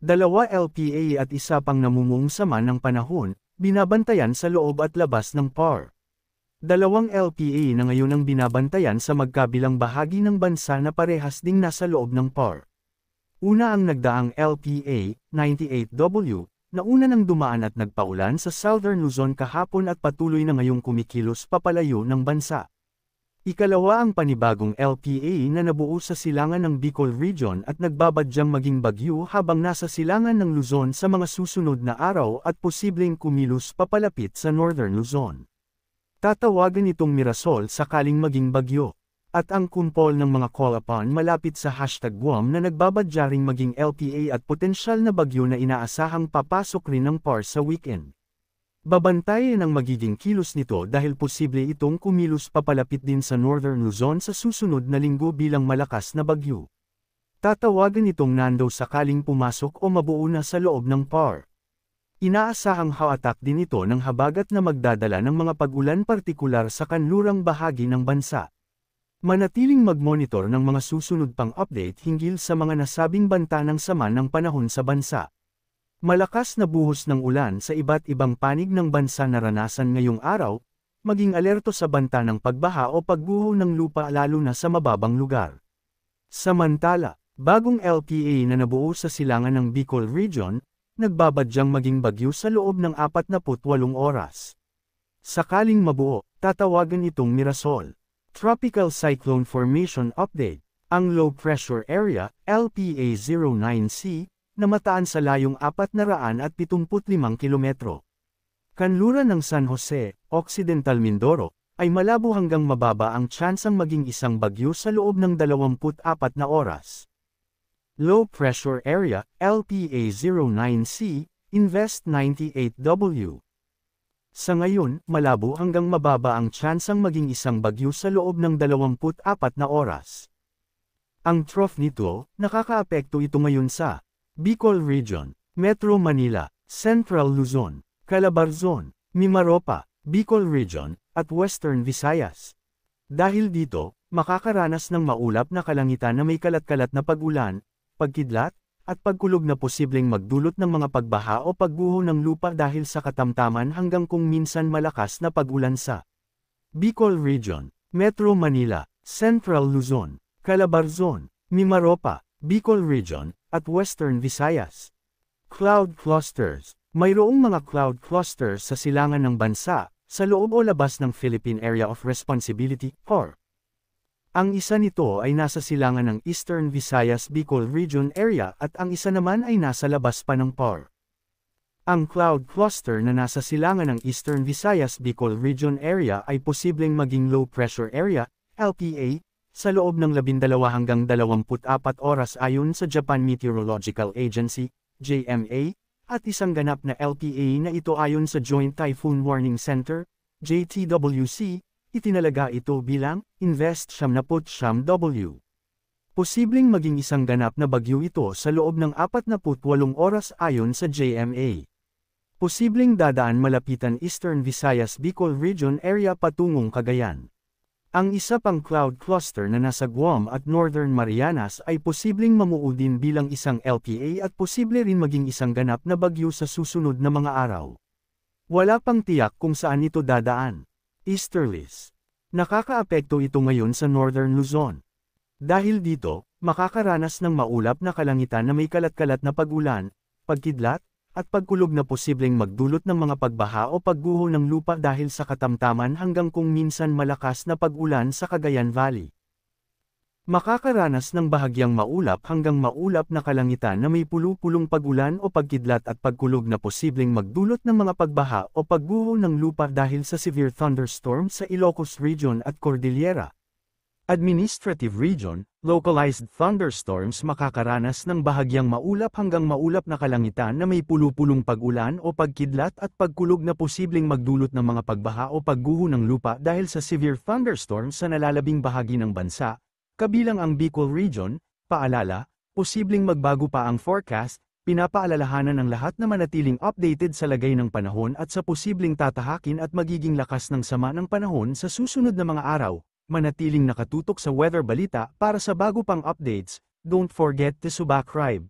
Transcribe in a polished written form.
Dalawa LPA at isa pang namumuong sama ng panahon, binabantayan sa loob at labas ng PAR. Dalawang LPA na ngayon ang binabantayan sa magkabilang bahagi ng bansa na parehas ding nasa loob ng PAR. Una ang nagdaang LPA, 98W, na una nang dumaan at nagpaulan sa Southern Luzon kahapon at patuloy na ngayong kumikilos papalayo ng bansa. Ikalawa ang panibagong LPA na nabuo sa silangan ng Bicol Region at nagbabadyang maging bagyo habang nasa silangan ng Luzon sa mga susunod na araw at posibleng kumilos papalapit sa Northern Luzon. Tatawagan itong Mirasol sakaling maging bagyo. At ang kumpol ng mga call upon malapit sa #Guam na nagbabadya ring maging LPA at potensyal na bagyo na inaasahang papasok rin ng PAR sa weekend. Babantayan ang magiging kilos nito dahil posible itong kumilos papalapit din sa Northern Luzon sa susunod na linggo bilang malakas na bagyo. Tatawagan itong Nando sakaling pumasok o mabuo na sa loob ng PAR. Inaasahang hawatak din ito ng habagat na magdadala ng mga pag-ulan partikular sa kanlurang bahagi ng bansa. Manatiling mag-monitor ng mga susunod pang update hinggil sa mga nasabing banta ng sama ng panahon sa bansa. Malakas na buhos ng ulan sa iba't ibang panig ng bansa naranasan ngayong araw, maging alerto sa banta ng pagbaha o pagguho ng lupa lalo na sa mababang lugar. Samantala, bagong LPA na nabuo sa silangan ng Bicol Region, nagbabadyang maging bagyo sa loob ng 48 oras. Sakaling mabuo, tatawagan itong Mirasol. Tropical Cyclone Formation Update. Ang Low Pressure Area, LPA-09C, namataan sa layong 475 kilometro. Kanluran ng San Jose, Occidental Mindoro, ay malabo hanggang mababa ang tsansang maging isang bagyo sa loob ng 24 na oras. Low Pressure Area, LPA-09C, Invest 98W. Sa ngayon, malabo hanggang mababa ang tsansang maging isang bagyo sa loob ng 24 na oras. Ang trough nito, nakakaapekto ito ngayon sa Bicol Region, Metro Manila, Central Luzon, Calabarzon, Mimaropa, Bicol Region, at Western Visayas. Dahil dito, makakaranas ng maulap na kalangitan na may kalat-kalat na pag-ulan, pagkidlat, at pagkulog na posibleng magdulot ng mga pagbaha o pagguho ng lupa dahil sa katamtaman hanggang kung minsan malakas na pag-ulan sa Bicol Region, Metro Manila, Central Luzon, Calabarzon, Mimaropa, Bicol Region, at Western Visayas. Cloud Clusters. Mayroong mga cloud clusters sa silangan ng bansa, sa loob o labas ng Philippine Area of Responsibility, PAR. Ang isa nito ay nasa silangan ng Eastern Visayas Bicol Region Area at ang isa naman ay nasa labas pa ng PAR. Ang cloud cluster na nasa silangan ng Eastern Visayas Bicol Region Area ay posibleng maging low pressure area, LPA, sa loob ng 12 hanggang 24 oras ayon sa Japan Meteorological Agency, JMA, at isang ganap na LPA na ito ayon sa Joint Typhoon Warning Center, JTWC, itinalaga ito bilang Invest 79W. Posibleng maging isang ganap na bagyo ito sa loob ng 48 oras ayon sa JMA. Posibleng dadaan malapitan Eastern Visayas Bicol Region Area patungong Cagayan. Ang isa pang cloud cluster na nasa Guam at Northern Marianas ay posibleng mamuo din bilang isang LPA at posible rin maging isang ganap na bagyo sa susunod na mga araw. Wala pang tiyak kung saan ito dadaan. Easterlies. Nakakaapekto ito ngayon sa Northern Luzon. Dahil dito, makakaranas ng maulap na kalangitan na may kalat-kalat na pag-ulan, pagkidlat, at pagkulog na posibleng magdulot ng mga pagbaha o pagguho ng lupa dahil sa katamtaman hanggang kung minsan malakas na pag-ulan sa Cagayan Valley. Makakaranas ng bahagyang maulap hanggang maulap na kalangitan na may pulu-pulong pag-ulan o pagkidlat at pagkulog na posibleng magdulot ng mga pagbaha o pagguho ng lupa dahil sa severe thunderstorm sa Ilocos Region at Cordillera. Administrative Region, localized thunderstorms makakaranas ng bahagyang maulap hanggang maulap na kalangitan na may pulu-pulong pag-ulan o pagkidlat at pagkulog na posibleng magdulot ng mga pagbaha o pagguho ng lupa dahil sa severe thunderstorms sa nalalabing bahagi ng bansa, kabilang ang Bicol Region. Paalala, posibleng magbago pa ang forecast, pinapaalalahanan ng lahat na manatiling updated sa lagay ng panahon at sa posibleng tatahakin at magiging lakas ng sama ng panahon sa susunod na mga araw. Manatiling nakatutok sa Weather Balita para sa bago pang updates. Don't forget to subscribe.